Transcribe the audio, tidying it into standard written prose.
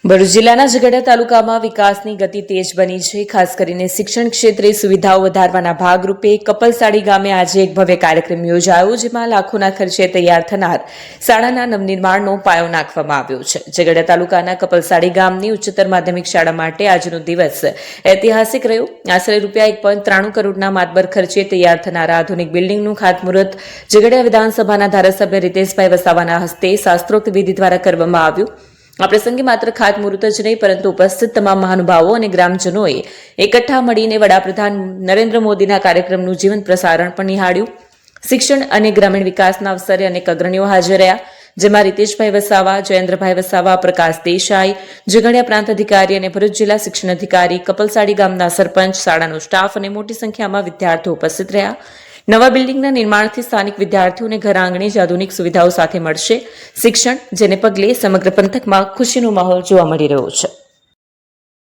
ભરૂચ જિલ્લાના ઝઘડિયા તાલુકામાં વિકાસની ગતિ તેજ બની છે. ખાસ કરીને શિક્ષણ ક્ષેત્રે સુવિધાઓ વધારવાના ભાગરૂપે કપલસાડી ગામે આજે એક ભવ્ય કાર્યક્રમ યોજાયો, જેમાં લાખોના ખર્ચે તૈયાર થનાર શાળાના નવનિર્માણનો પાયો નાખવામાં આવ્યો છે. ઝઘડિયા તાલુકાના કપલસાડી ગામની ઉચ્ચતર માધ્યમિક શાળા માટે આજનો દિવસ ઐતિહાસિક રહ્યો. આશરે ₹1.93 કરોડના માતબર ખર્ચે તૈયાર થનાર આધુનિક બિલ્ડિંગનું ખાતમુહૂર્ત ઝઘડિયા વિધાનસભાના ધારાસભ્ય રીતેશભાઈ વસાવાના હસ્તે શાસ્ત્રોક્ત વિધિ દ્વારા કરવામાં આવ્યું. આ પ્રસંગે માત્ર ખાતમુહૂર્ત જ નહીં, પરંતુ ઉપસ્થિત તમામ મહાનુભાવો અને ગ્રામજનોએ એકઠા મળીને વડાપ્રધાન નરેન્દ્ર મોદીના કાર્યક્રમનું જીવંત પ્રસારણ પણ નિહાળ્યું. શિક્ષણ અને ગ્રામીણ વિકાસના અવસરે અનેક અગ્રણીઓ હાજર રહ્યા, જેમાં રીતેશભાઈ વસાવા, જયેન્દ્રભાઈ વસાવા, પ્રકાશ દેસાઈ, ઝઘડિયા પ્રાંત અધિકારી અને ભરૂચ જિલ્લા શિક્ષણ અધિકારી, કપલસાડી ગામના સરપંચ, શાળાનો સ્ટાફ અને મોટી સંખ્યામાં વિદ્યાર્થીઓ ઉપસ્થિત રહ્યા. નવા બિલ્ડિંગના નિર્માણથી સ્થાનિક વિદ્યાર્થીઓને ઘર આંગણે જ આધુનિક સુવિધાઓ સાથે મળશે શિક્ષણ, જેને પગલે સમગ્ર પંથકમાં ખુશીનો માહોલ જોવા મળી રહ્યો છે.